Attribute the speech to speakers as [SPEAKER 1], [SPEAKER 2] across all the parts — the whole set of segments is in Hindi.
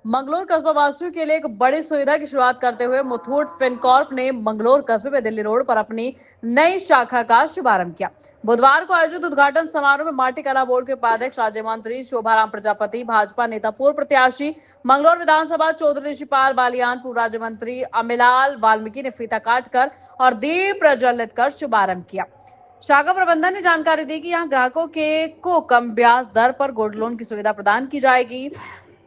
[SPEAKER 1] मंगलोर कस्बा वासियों के लिए एक बड़ी सुविधा की शुरुआत करते हुए मुथूट फिनकॉर्प ने मंगलोर कस्बे में दिल्ली रोड पर अपनी नई शाखा का शुभारंभ किया। बुधवार को आयोजित उद्घाटन समारोह में माटी कला बोर्ड के उपाध्यक्ष राज्य मंत्री शोभाराम प्रजापति, भाजपा नेता पूर्व प्रत्याशी मंगलोर विधानसभा चौधरी ऋषिपाल बालियान, पूर्व राज्य मंत्री अमिलाल वाल्मीकि ने फीता काटकर और दीप प्रज्वलित कर शुभारंभ किया। शाखा प्रबंधन ने जानकारी दी कि यहां ग्राहकों को कम ब्याज दर पर गोल्ड लोन की सुविधा प्रदान की जाएगी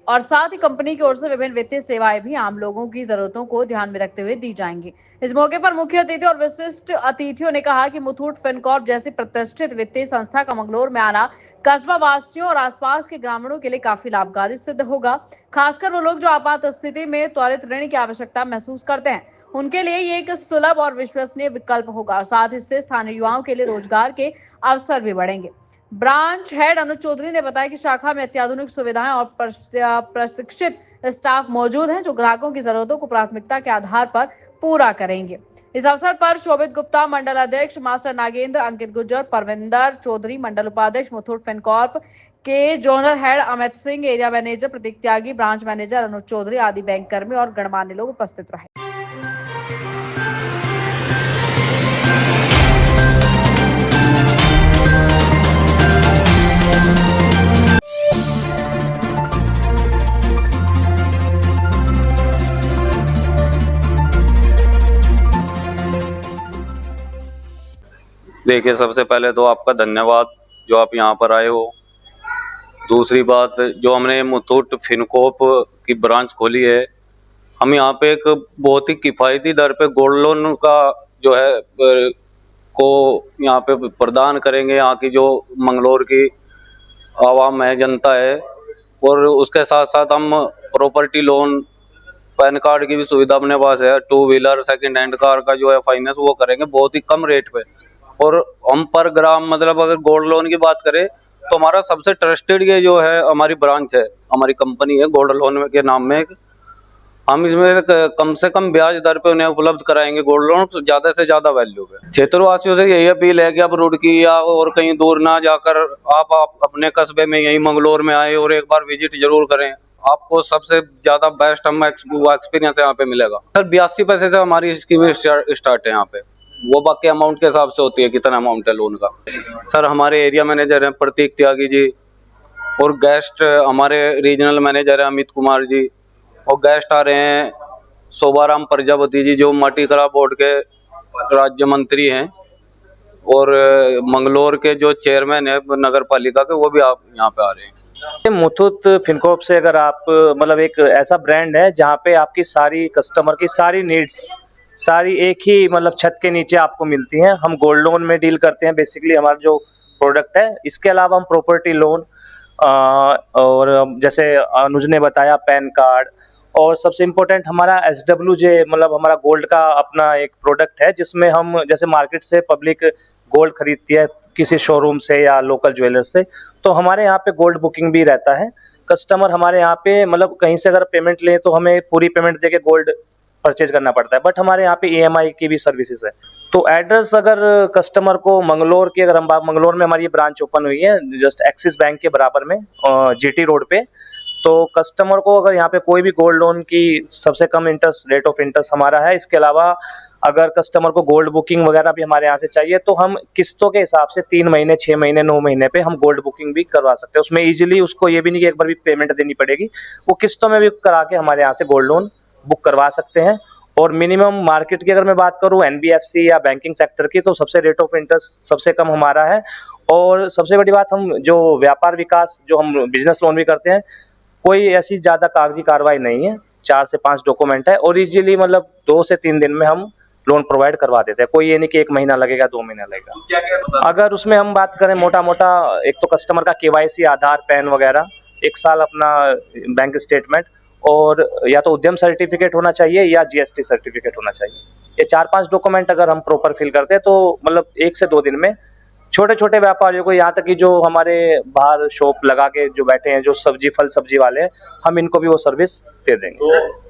[SPEAKER 1] और साथ ही कंपनी की ओर से विभिन्न वित्तीय सेवाएं भी आम लोगों की जरूरतों को ध्यान में रखते हुए दी जाएंगी। इस मौके पर मुख्य अतिथि और विशिष्ट अतिथियों ने कहा कि मुथूट फिनकॉर्प जैसी प्रतिष्ठित वित्तीय संस्था का मंगलोर में आना कस्बा वासियों और आसपास के ग्रामीणों के लिए काफी लाभकारी सिद्ध होगा। खासकर वो लोग जो आपात स्थिति में त्वरित ऋण की आवश्यकता महसूस करते हैं, उनके लिए ये एक सुलभ और विश्वसनीय विकल्प होगा। साथ ही इससे स्थानीय युवाओं के लिए रोजगार के अवसर भी बढ़ेंगे। ब्रांच हेड अनुज चौधरी ने बताया कि शाखा में अत्याधुनिक सुविधाएं और प्रशिक्षित स्टाफ मौजूद हैं जो ग्राहकों की जरूरतों को प्राथमिकता के आधार पर पूरा करेंगे। इस अवसर पर शोभित गुप्ता मंडल अध्यक्ष, मास्टर नागेंद्र, अंकित गुज्जर, परविंदर चौधरी मंडल उपाध्यक्ष मुथूट फिनकॉर्प के zonal head Amit Singh, area manager Prateek Tyagi, branch manager Anuj Chaudhary आदि बैंक कर्मी और गणमान्य लोग उपस्थित रहे।
[SPEAKER 2] देखिए, सबसे पहले तो आपका धन्यवाद जो आप यहाँ पर आए हो। दूसरी बात, जो हमने मुथूट फिनकॉर्प की ब्रांच खोली है, हम यहाँ पे एक बहुत ही किफ़ायती दर पे गोल्ड लोन का जो है को यहाँ पे प्रदान करेंगे। यहाँ की जो मंगलोर की आवाम है, जनता है, और उसके साथ साथ हम प्रॉपर्टी लोन, पैन कार्ड की भी सुविधा अपने पास है। Two wheeler, second hand car का जो है फाइनेंस वो करेंगे बहुत ही कम रेट पे। और हम पर ग्राम मतलब अगर गोल्ड लोन की बात करें तो हमारा सबसे ट्रस्टेड ये जो है हमारी ब्रांच है, हमारी कंपनी है गोल्ड लोन के नाम में। हम इसमें कम से कम ब्याज दर पे उन्हें उपलब्ध कराएंगे गोल्ड लोन, ज्यादा से ज्यादा वैल्यू पे। क्षेत्रवासियों से यही अपील है कि आप रुड़की या और कहीं दूर ना जाकर आप अपने कस्बे में यही मंगलोर में आए और एक बार विजिट जरूर करें। आपको सबसे ज्यादा बेस्ट हम एक्सपीरियंस यहाँ पे मिलेगा। सर 82 पैसे से हमारी स्कीम स्टार्ट है यहाँ पे। वो बाकी अमाउंट के हिसाब से होती है कितना अमाउंट है लोन का। सर हमारे एरिया मैनेजर हैं प्रतीक त्यागी जी, और गेस्ट हमारे रीजनल मैनेजर हैं अमित कुमार जी, और गेस्ट आ रहे हैं शोभाराम प्रजापति जी जो माटी कला बोर्ड के राज्य मंत्री हैं, और मंगलोर के जो चेयरमैन है नगर पालिका के, वो भी आप यहाँ पे आ रहे हैं।
[SPEAKER 3] मुथूट फिनकॉर्प से अगर आप मतलब एक ऐसा ब्रांड है जहाँ पे आपकी सारी कस्टमर की सारी नीड्स सारी एक ही मतलब छत के नीचे आपको मिलती हैं। हम गोल्ड लोन में डील करते हैं, बेसिकली हमारा जो प्रोडक्ट है। इसके अलावा हम प्रॉपर्टी लोन और जैसे अनुज ने बताया पैन कार्ड, और सबसे इम्पोर्टेंट हमारा SWJ मतलब हमारा गोल्ड का अपना एक प्रोडक्ट है जिसमें हम जैसे मार्केट से पब्लिक गोल्ड खरीदती है किसी शोरूम से या लोकल ज्वेलर से, तो हमारे यहाँ पे गोल्ड बुकिंग भी रहता है। कस्टमर हमारे यहाँ पे मतलब कहीं से अगर पेमेंट लें तो हमें पूरी पेमेंट देके गोल्ड परचेज करना पड़ता है, बट हमारे यहाँ पे EMI की भी सर्विसेज है। तो एड्रेस अगर कस्टमर को मंगलोर की, अगर हम मंगलोर में हमारी ब्रांच ओपन हुई है जस्ट एक्सिस बैंक के बराबर में GT रोड पे, तो कस्टमर को अगर यहाँ पे कोई भी गोल्ड लोन की सबसे कम इंटरेस्ट रेट ऑफ इंटरेस्ट हमारा है। इसके अलावा अगर कस्टमर को गोल्ड बुकिंग वगैरह भी हमारे यहाँ से चाहिए तो हम किस्तों के हिसाब से 3 महीने, 6 महीने, 9 महीने पे हम गोल्ड बुकिंग भी करवा सकते हैं। उसमें इजीली उसको ये भी नहीं कि एक बार भी पेमेंट देनी पड़ेगी, वो किस्तों में भी करा के हमारे यहाँ से गोल्ड लोन बुक करवा सकते हैं। और मिनिमम मार्केट की अगर मैं बात करूँ NBFC या बैंकिंग सेक्टर की, तो सबसे रेट ऑफ इंटरेस्ट सबसे कम हमारा है। और सबसे बड़ी बात, हम जो व्यापार विकास जो हम बिजनेस लोन भी करते हैं, कोई ऐसी ज्यादा कागजी कार्रवाई नहीं है, 4 से 5 डॉक्यूमेंट है और इजीली मतलब 2 से 3 दिन में हम लोन प्रोवाइड करवा देते हैं। कोई ये नहीं कि 1 महीना लगेगा, 2 महीना लगेगा। अगर उसमें हम बात करें मोटा मोटा, एक तो कस्टमर का KYC, आधार, पैन वगैरह, 1 साल अपना बैंक स्टेटमेंट, और या तो उद्यम सर्टिफिकेट होना चाहिए या GST सर्टिफिकेट होना चाहिए। ये 4-5 डॉक्यूमेंट अगर हम प्रॉपर फिल करते हैं तो मतलब 1 से 2 दिन में छोटे छोटे व्यापारियों को, यहाँ तक कि जो हमारे बाहर शॉप लगा के जो बैठे हैं, जो फल सब्जी वाले हैं, हम इनको भी वो सर्विस दे देंगे।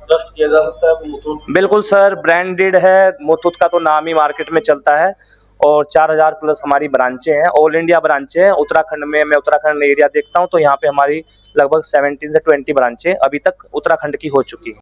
[SPEAKER 3] तो बिल्कुल सर, ब्रांडेड है। मुथूट का तो नाम ही मार्केट में चलता है, और 4000 प्लस हमारी ब्रांचें हैं, ऑल इंडिया ब्रांचें हैं। उत्तराखंड में, मैं उत्तराखंड एरिया देखता हूँ तो यहाँ पे हमारी लगभग 17 से 20 ब्रांचें अभी तक उत्तराखंड की हो चुकी हैं।